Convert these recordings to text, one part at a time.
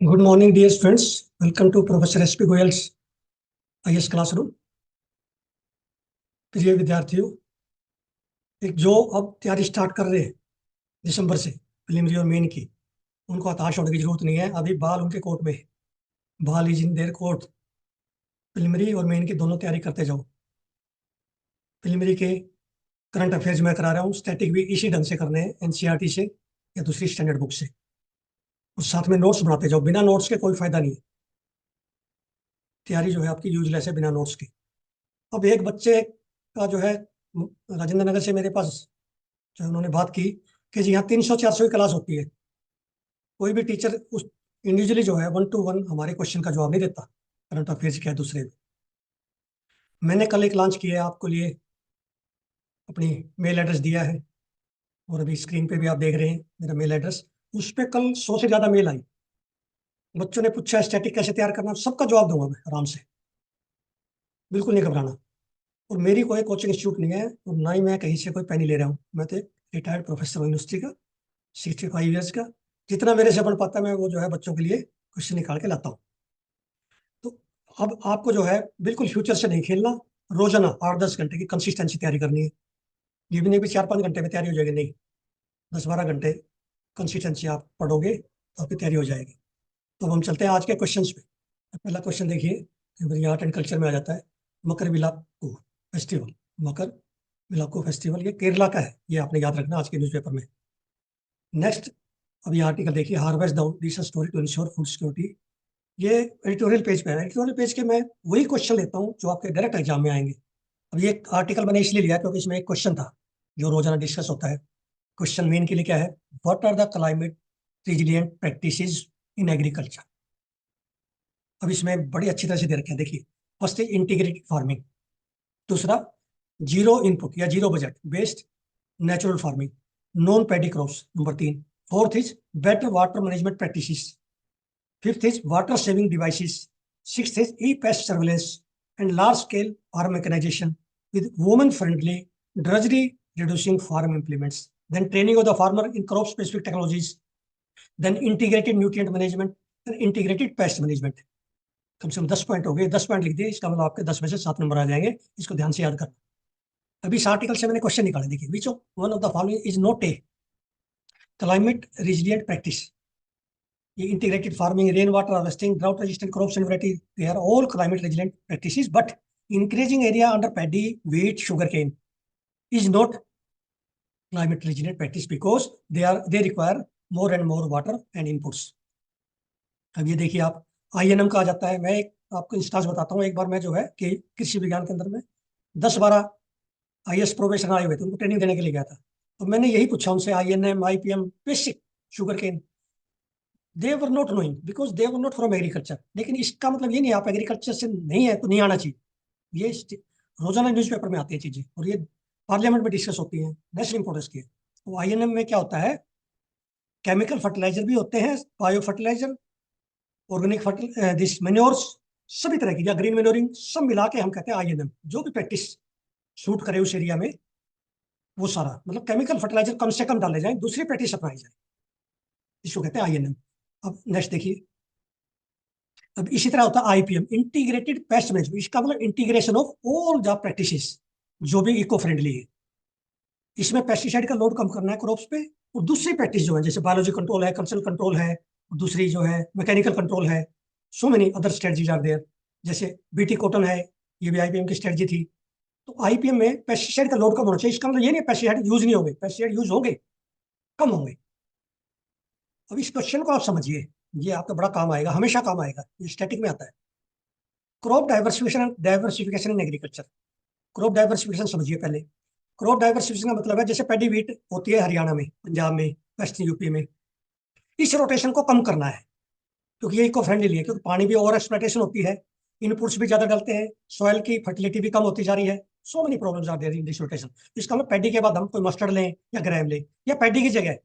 Good morning dear students. Welcome to professor S P Goyal's IAS classroom. प्रिय विद्यार्थियों, एक जो अब तैयारी स्टार्ट कर रहे हैं दिसंबर से प्रीलिमिनरी और मेन की, उनको हताश होने की जरूरत नहीं है। अभी बाल उनके कोर्ट में है। बाल is in their court. Preliminary और मेन की दोनों तैयारी करते जाओ। प्रीलिमिनरी के करंट अफेयर्स मैं करा रहा हूँ, स्टैटिक भी इसी ढंग से करने हैं, एनसीईआरटी से या दूसरी स्टैंडर्ड बुक से। और साथ में नोट्स बनाते जाओ, बिना नोट्स के कोई फायदा नहीं है। तैयारी जो है आपकी यूजलेस है बिना नोट्स के। अब एक बच्चे का जो है राजेंद्र नगर से मेरे पास जो उन्होंने बात की कि जी यहाँ 300-400 की क्लास होती है, कोई भी टीचर उस इंडिविजुअली जो है 1-to-1 हमारे क्वेश्चन का जवाब नहीं देता, करंट अफेयर्स क्या है दूसरे भी। मैंने कल एक लॉन्च किया है आपको लिए, अपनी मेल एड्रेस दिया है और अभी स्क्रीन पे भी आप देख रहे हैं मेरा मेल एड्रेस। उस पर कल 100 से ज़्यादा मेल आई। बच्चों ने पूछा स्टैटिक कैसे तैयार करना, सबका जवाब दूंगा मैं आराम से, बिल्कुल नहीं घबराना। और मेरी कोई कोचिंग इंस्टीट्यूट नहीं है और ना ही मैं कहीं से कोई पेनी ले रहा हूँ। मैं तो रिटायर्ड प्रोफेसर हूँ यूनिवर्सिटी का, 65 ईयर्स का। जितना मेरे से बन पाता है मैं वो जो है बच्चों के लिए क्वेश्चन निकाल के लाता हूँ। तो अब आपको जो है बिल्कुल फ्यूचर से नहीं खेलना। रोजाना 8-10 घंटे की कंसिस्टेंसी तैयारी करनी है। इवनिंग भी 4-5 घंटे में तैयारी हो जाएगी, नहीं 10-12 घंटे कंसिस्टेंसी आप पढ़ोगे तो आपकी तैयारी हो जाएगी। तो अब हम चलते हैं आज के क्वेश्चंस पे। पहला क्वेश्चन देखिए, आर्ट एंड कल्चर में आ जाता है। मकर विलाकू फेस्टिवल। मकर विलाकू फेस्टिवल ये केरला का है, ये आपने याद रखना आज के न्यूज़पेपर में। नेक्स्ट, अब ये आर्टिकल देखिए, harvest the audition story to ensure food security. ये एडिटोरियल पेज पे है। एडिटोरियल पेज के मैं वही क्वेश्चन लेता हूँ जो आपके डायरेक्ट एग्जाम में आएंगे। अब ये आर्टिकल मैंने इसलिए लिया क्योंकि इसमें एक क्वेश्चन था जो रोजाना डिस्कस होता है। क्वेश्चन मेन के लिए क्या है, what are the climate resilient practices in agriculture. अब इसमें बड़ी अच्छी तरह से दे रखे हैं, देखिए। फर्स्ट है इंटीग्रेटेड फार्मिंग। दूसरा, जीरो इनपुट या zero budget based natural farming. Non paddy crops, number 3। Fourth is better water management practices. Fifth is water saving devices. Sixth is e-pest surveillance and large scale farm mechanization with women friendly drudgery reducing farm implements. Then training of the farmer in crop specific technologies. Then integrated nutrient management and integrated pest management. कम से कम 10 point हो गए। 10 point लिख दिए, इसका मतलब आपके 10 में से 7 नंबर आ जाएंगे। इसको ध्यान से याद करना। अभी इस आर्टिकल से मैंने क्वेश्चन निकाले, देखिए, which of one of the following is not a climate resilient practice. ये integrated farming, rainwater harvesting, drought resistant crops and variety, they are all climate resilient practices, but increasing area under paddy, wheat, sugarcane is not climate resilient practice because they require more and more water and inputs. अब ये देखिए, आप INM का आ जाता है। मैं एक आपको इंस्टांस बताता हूँ। एक बार मैं जो है कि कृषि विज्ञान के अंदर में 10-12 आईएएस प्रोफेसर आए हुए थे, उनको ट्रेनिंग देने के लिए गया था। तो मैंने यही पूछा उनसे, INM, IPM, basic sugar cane, they were not knowing because they were not from agriculture. लेकिन इसका मतलब ये नहीं आप एग्रीकल्चर से नहीं है तो नहीं आना चाहिए। ये रोजाना न्यूज़पेपर में आती है चीजें और ये पार्लियामेंट में डिस्कस होती है, नेशनल इंपोर्टेंस की है। तो आईएनएम में क्या होता है, केमिकल फर्टिलाइजर भी होते हैं, bio fertiliser, organic fertiliser, this manures, सभी तरह की या ग्रीन मेन्योरिंग, सब मिला के हम कहते हैं आईएनएम। जो भी प्रैक्टिस सूट करे उस एरिया में, वो सारा मतलब केमिकल फर्टिलाइजर कम से कम डाले जाए, दूसरी प्रैक्टिस अपनाई जाए, इसको कहते हैं आईएनएम। अब नेक्स्ट देखिए, अब इसी तरह होता है आईपीएम, इंटीग्रेटेड पेस्ट मैनेजमेंट। इसका मतलब integration of all the practices जो भी इको फ्रेंडली है। इसमें पेस्टिसाइड का लोड कम करना है क्रॉप्स पे, और दूसरी प्रैक्टिस जो है जैसे बायोलॉजी कंट्रोल है, कल्चरल कंट्रोल है, और दूसरी जो है मैकेनिकल कंट्रोल है। So many other strategies are there, जैसे बीटी कॉटन है, ये भी आईपीएम की स्ट्रेटजी थी। तो आईपीएम में पेस्टिसाइड का लोड कम होना चाहिए। इसका मतलब ये नहीं पेस्टिसाइड यूज नहीं होंगे, पेस्टिसाइड यूज होंगे, कम होंगे। अब इस क्वेश्चन को आप समझिए, ये आपका बड़ा काम आएगा, हमेशा काम आएगा, ये स्टैटिक में आता है। Crop diversification in agriculture. Crop diversification समझिए पहले। क्रॉप डाइवर्सिफिकेशन का मतलब है जैसे पैडी व्हीट होती है हरियाणा में, पंजाब में, वेस्टर्न यूपी में, इस रोटेशन को कम करना है क्योंकि ये इको फ्रेंडली है, क्योंकि पानी भी ओवर एक्सप्लॉइटेशन होती है, इनपुट्स भी ज्यादा डलते हैं, सॉइल की फर्टिलिटी भी कम होती जा रही है। So many problems are there in this rotation. इसका मतलब पैडी के बाद हम कोई मस्टर्ड लें या ग्राम लें, या पैडी की जगह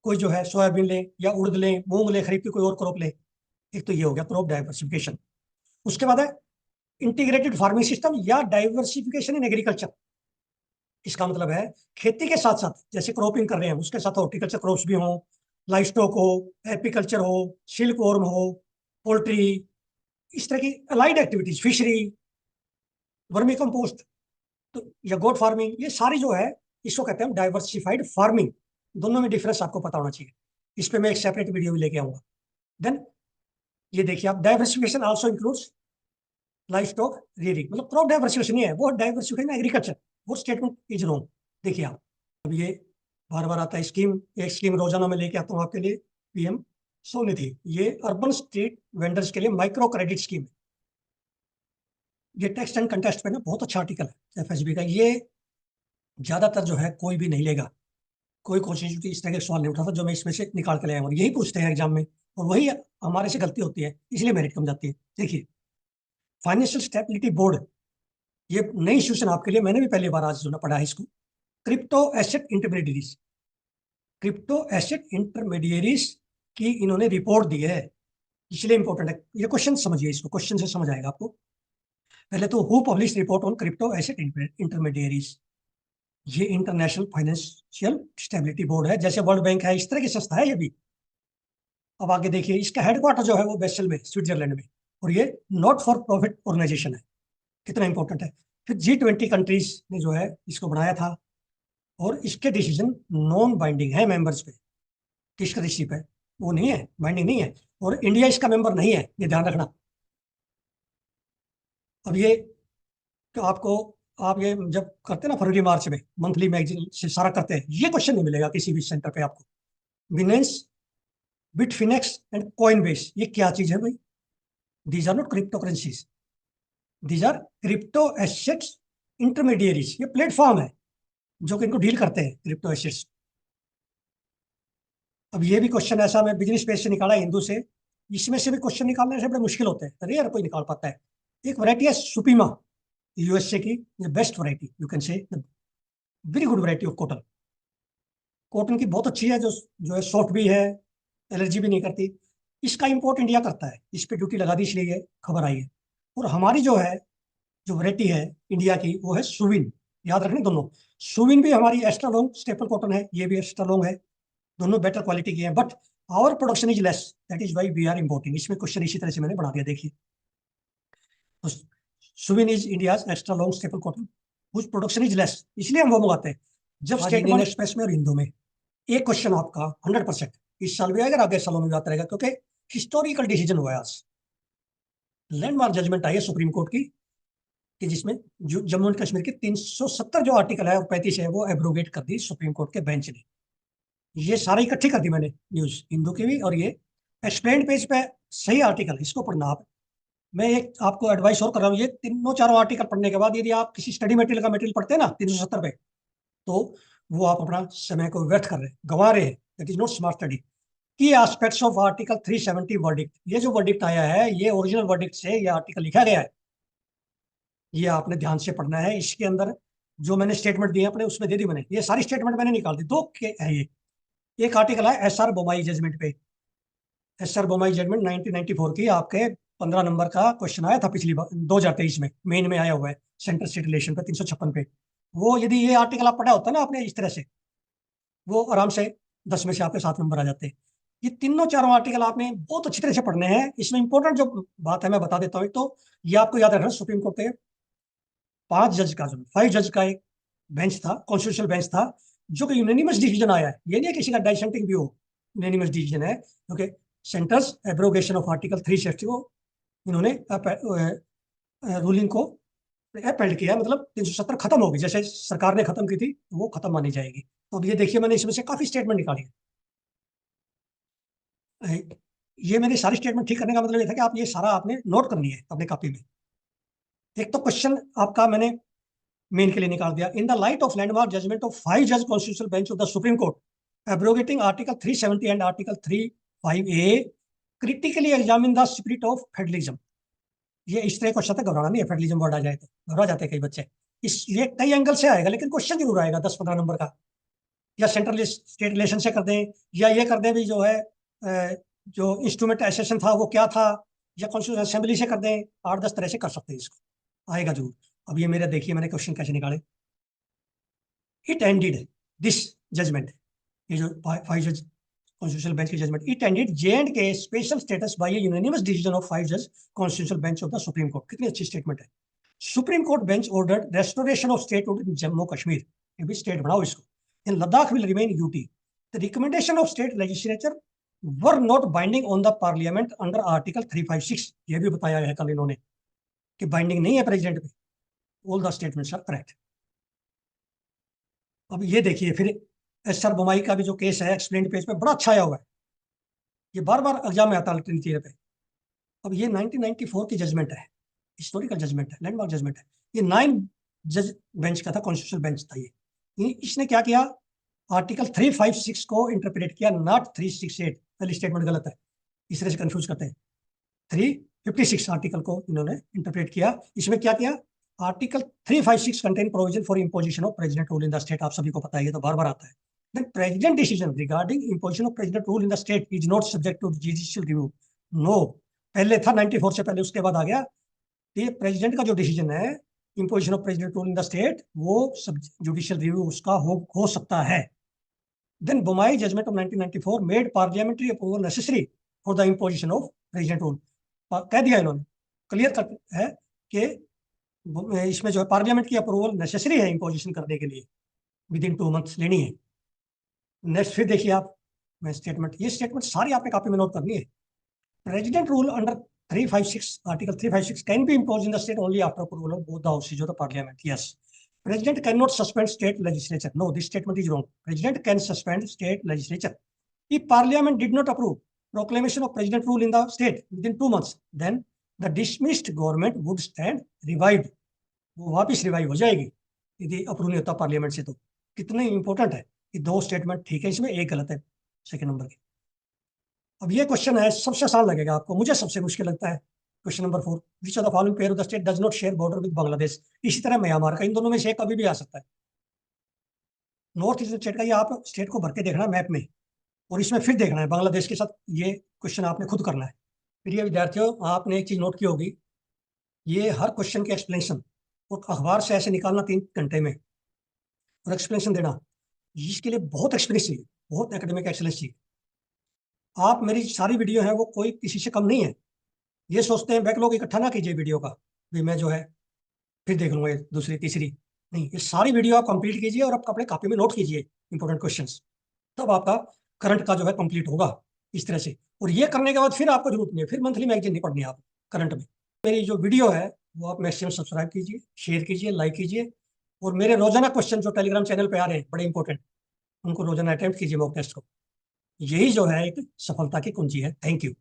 कोई जो है सोयाबीन लें या उड़द लें, मूंग लें, खरीफ की कोई और क्रॉप लें। एक तो ये हो गया क्रॉप डाइवर्सिफिकेशन। उसके बाद है इंटीग्रेटेड फार्मिंग सिस्टम या डाइवर्सिफिकेशन इन एग्रीकल्चर। इसका मतलब है खेती के साथ साथ जैसे क्रॉपिंग कर रहे हैं उसके साथ हॉर्टिकल्चर क्रॉप्स भी हों, लाइफ स्टॉक हो, एपीकल्चर हो, सिल्क वॉर्म हो, पोल्ट्री, इस तरह की allied activities, fishery, vermi compost, तो या गोट फार्मिंग, ये सारी जो है इसको कहते हैं डाइवर्सिफाइड फार्मिंग। दोनों में डिफरेंस आपको पता होना चाहिए। इस पे मैं एक सेपरेट वीडियो भी लेके आऊंगा। देन ये देखिए आप, diversification also includes life stock rearing, मतलब क्रॉप डाइवर्सिफिकेशन नहीं है, वो डाइवर्सिफिकेशन एग्रीकल्चर। वो स्टेटमेंट इज रॉन्ग। देखिए आप, अब ये बार बार आता है स्कीम, एक स्कीम रोजाना मैं लेके आता हूँ आपके लिए, पीएम स्वनिधि, ये अर्बन स्ट्रीट वेंडर्स के लिए माइक्रो क्रेडिट स्कीम है। ये टेक्स्ट एंड कंटेस्ट पे ना बहुत अच्छा आर्टिकल है एफएसबी का। ये ज्यादातर जो है कोई भी नहीं लेगा, कोई कोशिश इस तरह के सवाल नहीं उठाता जो मैं इसमें से निकाल के लाया हूँ, और यही पूछते हैं एग्जाम में, और वही हमारे से गलती होती है, इसलिए मेरिट कम जाती है। देखिए, फाइनेंशियल स्टेबिलिटी बोर्ड, ये नई इंस्टीट्यूशन आपके लिए, मैंने भी पहली बार आज सुना पढ़ा है इसको। Crypto asset intermediaries, crypto asset intermediaries की इन्होंने रिपोर्ट दी है, इसलिए इंपॉर्टेंट है। ये क्वेश्चन समझिए, इसको क्वेश्चन से समझ आएगा आपको। पहले तो who publish report on crypto asset intermediaries, ये इंटरनेशनल फाइनेंशियल स्टेबिलिटी बोर्ड है, जैसे वर्ल्ड बैंक है इस तरह की संस्था है ये भी। अब आगे देखिए, इसका हेडक्वार्टर जो है वो बेसल में, स्विट्जरलैंड में, और ये नॉट फॉर प्रॉफिट ऑर्गेनाइजेशन है। कितना इंपॉर्टेंट है। फिर G20 कंट्रीज ने जो है इसको बनाया था, और इसके डिसीजन नॉन बाइंडिंग है मेंबर्स पे। किसका रिसीप है, वो नहीं है, बाइंडिंग नहीं है, और इंडिया इसका मेंबर नहीं है, ये ध्यान रखना। अब ये तो आपको, आप ये जब करते हैं ना फरवरी मार्च में मंथली मैगजीन से सारा करते हैं, ये क्वेश्चन नहीं मिलेगा किसी भी सेंटर पे आपको। बिनेंस, बिटफिनेक्स एंड कॉइनबेस, ये क्या चीज है भाई? These are not crypto currencies, these are crypto assets intermediaries. ये प्लेटफॉर्म है जो कि इनको डील करते हैं क्रिप्टो एसेट्स। अब ये भी क्वेश्चन ऐसा मैं बिजनेस पेज से निकाला है, हिंदू से। इसमें से भी क्वेश्चन निकालने से बड़े मुश्किल होते हैं, रेयर कोई निकाल पाता है। एक वैरायटी है सुपीमा, यूएसए की, best variety you can say, very good variety of cotton. Cotton की बहुत अच्छी है, जो है सॉफ्ट भी है, एलर्जी भी नहीं करती। इसका इंपोर्ट इंडिया करता है, इस पे ड्यूटी लगा दी, इसलिए ये खबर आई है। और हमारी जो है, जो वैरायटी है इंडिया की, वो है सुविन। याद रखने दोनों, सुविन भी हमारी एक्स्ट्रा लॉन्ग स्टेपल कॉटन है, ये भी एक्स्ट्रा लॉन्ग है, दोनों बेटर क्वालिटी की है, but our production is less, that is why we are importing. इसमें क्वेश्चन इसी तरह से मैंने बना दिया, देखिए। तो Suvin is India extra long staple cotton, कुछ प्रोडक्शन इज लेस, इसलिए हम वो मंगाते हैं। जब स्टेट इंडियन एक्सप्रेस में और हिंदू में एक क्वेश्चन आपका 100% इस साल भी आएगा, आगे सालों में भी आता रहेगा, क्योंकि हिस्टोरिकल डिसीजन हुआ है आज। लैंडमार्क जजमेंट आई है सुप्रीम कोर्ट की, कि जिसमें जो जम्मू एंड कश्मीर के 370 जो आर्टिकल है और 35 है, वो एब्रोगेट कर दी सुप्रीम कोर्ट के बेंच ने। ये सारी इकट्ठी कर दी मैंने न्यूज, हिंदू की भी, और ये एक्सप्लेन पेज पे सही आर्टिकल, इसको पढ़ना आप। मैं एक आपको एडवाइस और कर रहा हूँ, ये तीनों चारों आर्टिकल पढ़ने के बाद यदि आप किसी स्टडी मटेरियल का मटेरियल पढ़ते हैं ना 370 पे, तो वो आप अपना समय को व्यर्थ कर रहे हैं, गंवा रहे हैं। That is not smart study. की एस्पेक्ट्स ऑफ आर्टिकल 370 वर्डिक्ट, ये जो वर्डिक्ट आया है, ये ओरिजिनल वर्डिक्ट से ये आर्टिकल लिखा गया है, ये आपने ध्यान से पढ़ना है। इसके अंदर जो मैंने स्टेटमेंट दिए अपने, उसमें दे दी मैंने, ये सारी स्टेटमेंट मैंने निकाल दी, दो के है ये। एक आर्टिकल है एस आर बोमाई जजमेंट पे, एस आर बोमाई जजमेंट 1994 की, आपके 15 नंबर का क्वेश्चन आया था पिछली बार 2023 में, मेन में आया हुआ है, सेंटर स्टेट रिलेशन पे 356 पे। वो यदि ये आर्टिकल आप पढ़ा होता ना आपने इस तरह से, वो आराम से 10 में से आपके 7 नंबर आ जाते हैं। ये तीनों चारों आर्टिकल आपने बहुत अच्छी तरह से पढ़ने हैं। इसमें इंपॉर्टेंट जो बात है मैं बता देता हूँ। तो ये आपको याद रखना, सुप्रीम कोर्ट के 5 जज का, जो 5 जज का एक बेंच था, कॉन्स्टिट्यूशनल बेंच था, जो कि यूनानिमस डिसीजन आया है। ये नहीं है किसी का डाइसेंटिंग व्यू, यूनानिमस डिसीजन है, क्योंकि सेंटर्स एब्रोगेशन ऑफ आर्टिकल 360 को इन्होंने रूलिंग को अपील किया, मतलब 370 खत्म होगी, जैसे सरकार ने खत्म की थी, वो खत्म मानी जाएगी। तो अब ये देखिए, मैंने इसमें से काफी स्टेटमेंट निकाली है। ये मेरी सारी स्टेटमेंट ठीक करने का मतलब ये था कि आप ये सारा आपने नोट करनी है अपने कॉपी में। एक तो क्वेश्चन आपका मैंने मेन के लिए निकाल दिया, in the light of landmark judgement of 5 जज constitutional bench of the supreme court abrogating article 370 and article 35A, critically examine the spirit of federalism. ये इस तरह क्वेश्चन था, घबराना नहीं है, फेडरलिज्म वर्ड आ जाए तो घबरा जाते हैं कई बच्चे। इस ये कई एंगल से आएगा, लेकिन क्वेश्चन जरूर आएगा 10-15 नंबर का। या सेंट्रल स्टेट रिलेशन से कर दें, या ये कर दें भी जो है जो इंस्ट्रूमेंट एसेशन था वो क्या था, या कॉन्स्टिट्यूशन असेंबली से कर दें, 8-10 तरह से कर सकते हैं इसको, आएगा जरूर। अब ये मेरे देखिए मैंने क्वेश्चन कैसे निकाले। इट एंडेड दिस जजमेंट, ये जो 5 जज कॉन्स्टिट्यूशनल बेंच की judgement, it ended J&K special status by a unanimous decision of 5 जज constitutional bench of the supreme court. कितनी अच्छी स्टेटमेंट है। Supreme court bench ordered restoration of statehood in Jammu Kashmir, ये भी स्टेट बनाओ इसको, in Ladakh will remain UT. The recommendation of state legislature were not binding on the parliament under article 356, ये भी बताया है कल इन्होंने कि बाइंडिंग नहीं है प्रेसिडेंट पे। All the statements are correct. अब ये देखिए फिर एस.आर. बोमाई का भी जो केस है एक्सप्लेन पेज पे बड़ा अच्छा आया हुआ है, ये बार बार एग्जाम में आता है अल्टरनेट थियरी पे। अब ये 1994 की जजमेंट है, हिस्टोरिकल जजमेंट है, लैंडमार्क जजमेंट है। ये 9 जज बेंच का था, कॉन्स्टिट्यूशनल बेंच था ये। इसने क्या किया, आर्टिकल 356 को इंटरप्रेट किया, नॉट 368। पहली स्टेटमेंट गलत है, तीसरे से कंफ्यूज करते हैं। 356 आर्टिकल को इन्होंने इंटरप्रेट किया। इसमें क्या किया, article 356 contain provision for imposition of president rule in the state. आप सभी को पता है, ये तो बार बार आता है। Then president decision regarding imposition of president rule in the state is not subject to judicial review. No, पहले था 94 से पहले, उसके बाद आ गया ये प्रेसिडेंट का जो डिसीजन है imposition of president rule in the state, वो सब जुडिशियल रिव्यू उसका हो सकता है। Then Bommai judgment of 1994 made parliamentary approval necessary for the imposition of president rule. कह दिया इन्होंने, क्लियर कर है कि इसमें जो है पार्लियामेंट की अप्रूवल नेसेसरी है इंपोजिशन करने के लिए, विद इन 2 मंथ्स लेनी है। नेक्स्ट फिर देखिए आप, मैं स्टेटमेंट, ये स्टेटमेंट सारी आपने कॉपी में नोट करनी है। President rule under 356, article 356 can be imposed in the state only after approval of both the houses of the parliament. Yes. President cannot suspend state legislature. No, this statement is wrong. President can suspend state legislature. If parliament did not approve proclamation of president rule in the state within 2 months, then the dismissed government would stand revived. वो वापिस revive हो जाएगी यदि approve नहीं होता parliament से। तो कितने इंपॉर्टेंट है ये 2 स्टेटमेंट, ठीक है, इसमें एक गलत है सेकंड नंबर की। अब ये क्वेश्चन है, सबसे आसान लगेगा आपको, मुझे सबसे मुश्किल लगता है। Question number 4, which of the following pair of the state does not share border with Bangladesh. इसी तरह म्यांमार का, इन दोनों में से कभी भी आ सकता है। नॉर्थ ईस्ट स्टेट का ये आप स्टेट को भर के देखना है मैप में, और इसमें फिर देखना है बांग्लादेश के साथ। ये क्वेश्चन आपने खुद करना है। फिर ये विद्यार्थियों, आपने एक चीज नोट की होगी, ये हर क्वेश्चन के एक्सप्लेनेशन और अखबार से ऐसे निकालना 3 घंटे में और एक्सप्लेनेशन देना, इसके लिए बहुत एक्सपीरियंस चाहिए, बहुत एकेडमिक एक्सलेंस चाहिए। आप मेरी सारी वीडियो है वो कोई किसी से कम नहीं है। ये सोचते हैं बैकलॉग इकट्ठा ना कीजिए वीडियो का, भी मैं जो है फिर देख लूंगा ये दूसरी तीसरी, नहीं, ये सारी वीडियो आप कंप्लीट कीजिए और आप अपने कॉपी में नोट कीजिए इंपॉर्टेंट क्वेश्चंस, तब आपका करंट का जो है कंप्लीट होगा इस तरह से। और ये करने के बाद फिर आपको जरूरत नहीं है, फिर मंथली मैगजीन नहीं पढ़नी आप करंट में। मेरी जो वीडियो है वो आप मैक्सिमम सब्सक्राइब कीजिए, शेयर कीजिए, लाइक कीजिए, और मेरे रोजाना क्वेश्चन जो टेलीग्राम चैनल पे आ रहे हैं बड़े इंपॉर्टेंट, उनको रोजाना अटेम्प्ट कीजिए मॉक टेस्ट को। यही जो है एक सफलता की कुंजी है। Thank you.